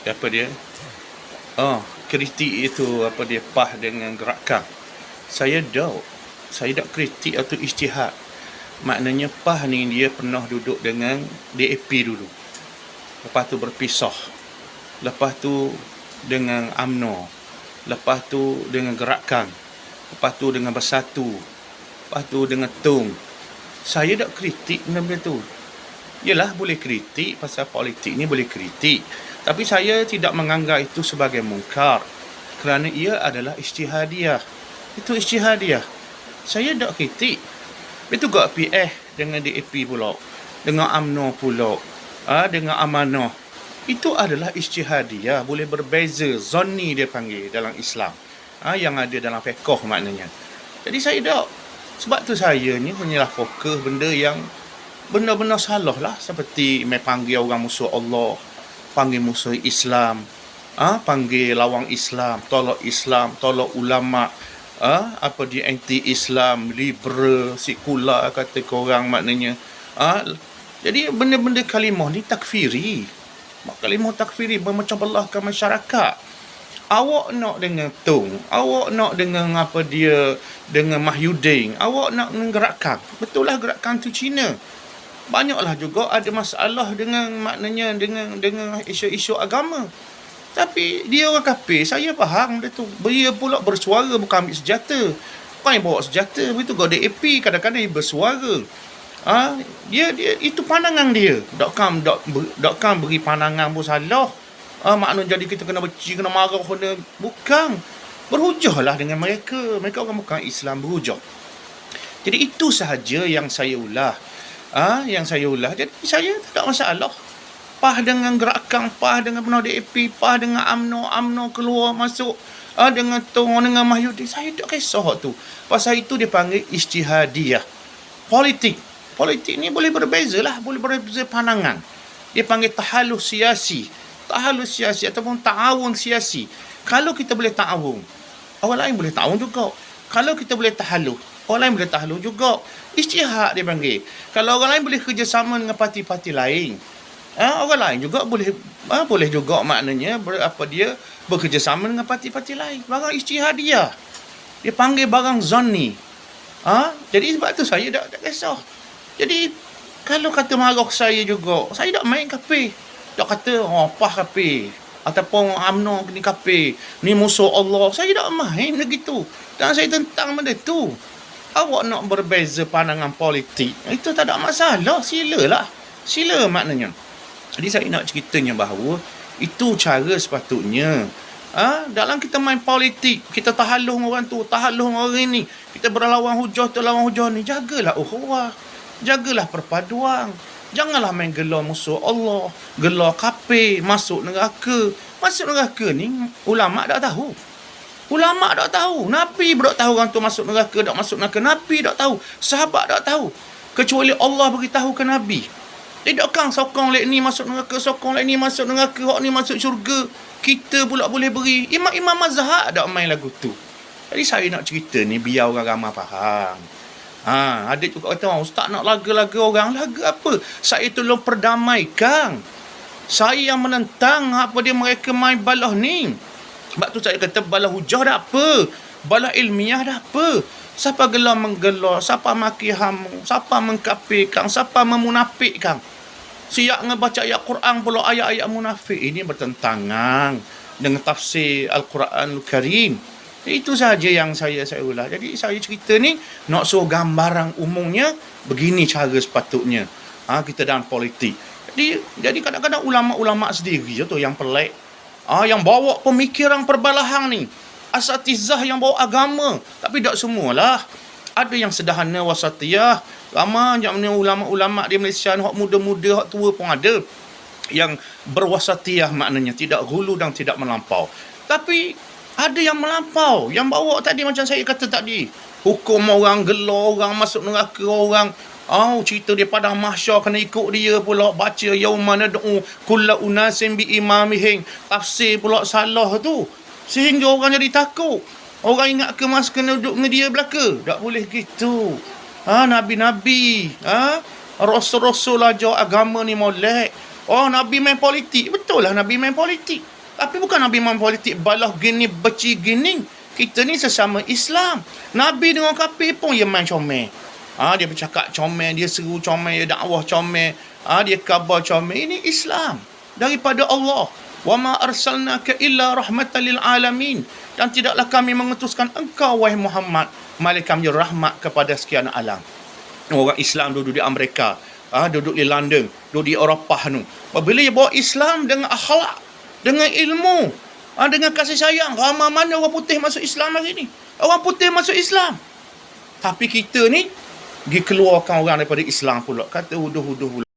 apa dia, kritik itu apa dia, PAH dengan gerakan. Saya tak kritik atau ijtihad. Maknanya PAH ni dia pernah duduk dengan DAP dulu, lepas tu berpisah, lepas tu dengan UMNO, lepas tu dengan gerakan, lepas tu dengan bersatu, lepas tu dengan TUM. Saya tak kritik benda-benda tu. Yelah, boleh kritik pasal politik ni, boleh kritik, tapi saya tidak menganggap itu sebagai mungkar, kerana ia adalah ijtihadiyah. Itu ijtihadiyah. Saya tak kritik. Itu juga PF dengan DAP pula, dengan UMNO pula, dengan amanah. Itu adalah ijtihadiyah, boleh berbeza. Zonni dia panggil dalam Islam, yang ada dalam fiqh maknanya. Jadi saya tak. Sebab tu saya ni hanyalah fokus benda yang benar-benar salah lah, seperti mai panggil orang musuh Allah, panggil musuh Islam, panggil lawang Islam, tolak ulama, apa dia, anti-Islam, liberal, sekular kata korang maknanya. Jadi benda-benda kalimah ni takfiri. Kalimah takfiri memecah belahkan masyarakat. Awak nak dengan Tung, awak nak dengan apa dia, dengan Mahyudin, awak nak dengan gerakan. Betul lah, gerakan tu Cina. Banyaklah juga ada masalah dengan maknanya dengan isu-isu agama. Tapi dia orang kafir, saya faham dia tu. Dia pula bersuara, bukan ambil senjata. Bukan yang bawa senjata, begitu kau DAP kadang-kadang dia bersuara. Dia itu pandangan dia. Dokkan beri pandangan pun salah. Maknanya jadi kita kena benci, kena marah, kena bukan. Berhujahlah dengan mereka. Mereka orang bukan Islam, berhujah. Jadi itu sahaja yang saya ulah. Jadi saya tak ada masalah. PAH dengan gerakan, PAH dengan penuh DAP, PAH dengan UMNO keluar masuk, dengan Tong, dengan Mahyudin. Saya tak kisah tu. Pasal itu dia panggil ijtihadiyah. Politik ni boleh berbeza lah, boleh berbeza pandangan. Dia panggil tahalus siasi ataupun ta'awun siasi. Kalau kita boleh ta'awun, orang lain boleh ta'awun juga. Kalau kita boleh tahalus, orang lain boleh tahalus juga. Ijtihad dia panggil. Kalau orang lain boleh kerjasama dengan parti-parti lain, orang lain juga boleh juga maknanya bekerjasama dengan parti-parti lain. Barang ijtihadiyah. Dia panggil barang zonni. Jadi sebab tu saya tak kisah. Jadi kalau kata marah saya juga, saya tak main kafir. Tak kata PAH kafir ataupun UMNO ni kafir, ni musuh Allah. Saya tak main begitu. Dan saya tentang benda tu. Awak nak berbeza pandangan politik, itu tak ada masalah. Silalah. Sila maknanya. Jadi saya nak ceritanya bahawa itu cara sepatutnya. Dalam kita main politik, kita tahalus orang tu, tahalus orang ini, kita berlawan hujah tu, lawan hujah ni, jagalah ukhuwah, jagalah perpaduan. Janganlah main gelar musuh Allah, gelar kafir, masuk neraka. Masuk neraka ni ulama tak tahu. Ulama tak tahu. Nabi tak tahu orang tu masuk neraka, tak masuk neraka. Nabi tak tahu. Sahabat tak tahu. Kecuali Allah beritahu ke Nabi. Tidak kan sokong lek ni masuk neraka, sokong lek ni masuk neraka, hak ni masuk syurga. Kita pula boleh beri. Imam-imam mazhab tak main lagu tu. Jadi saya nak cerita ni biar orang ramai faham. Ada juga kata, ustaz nak laga-laga orang. Laga apa? Saya tolong perdamaikan. Saya yang menentang apa dia mereka main balah ni. Sebab tu saya kata balah hujah dah apa? Balah ilmiah dah apa? Siapa gelar menggelar, siapa maki hamu, siapa mengkafirkan, siapa memunafikkan. Siap ngebaca ayat Quran pula ayat-ayat munafik. Ini bertentangan dengan tafsir Al-Quranul Karim. Itu sahaja yang saya ulah. Jadi saya cerita ni nak suruh gambaran umumnya begini cara sepatutnya. Kita dalam politik. Jadi kadang-kadang ulama-ulama sendiri tu yang pelik. Yang bawa pemikiran perbalahan ni. Asatizah yang bawa agama. Tapi tak semualah. Ada yang sederhana wasatiyah. Ramai yang ulama-ulama di Malaysia ni, hak muda-muda, hak tua pun ada. Yang berwasatiyah maknanya tidak hulu dan tidak melampau. Tapi ada yang melampau, yang bawa tadi macam saya kata tadi. Hukum orang, gelar orang, masuk neraka orang. Cerita dia padang mahsyar kena ikut dia pula. Baca yauma nad'u kullu unasin bi imamihim. Tafsir pula salah tu. Sehingga orang jadi takut. Orang ingat ke mas kena duduk dengan dia belaka. Tak boleh gitu. Nabi-nabi, Rasul-Rasul ajar agama ni molek. Oh, Nabi main politik. Betul lah Nabi main politik. Tapi bukan Nabi main politik balah gini, beci gini. Kita ni sesama Islam. Nabi dengan kafir pun dia main comel. Dia bercakap comel, dia seru comel, dia dakwah comel, dia khabar comel. Ini Islam daripada Allah. Wa ma arsalnaka illa rahmatan lil alamin. Dan tidaklah kami mengutuskan engkau wahai Muhammad melainkan menjadi rahmat kepada sekian alam. Orang Islam duduk di Amerika, duduk di London, duduk di Eropah tu. Bila dia bawa Islam dengan akhlak, dengan ilmu, dengan kasih sayang, ramai mana orang putih masuk Islam hari ni. Orang putih masuk Islam. Tapi kita ni dikeluarkan orang daripada Islam pula. Kata huduh-huduh pula.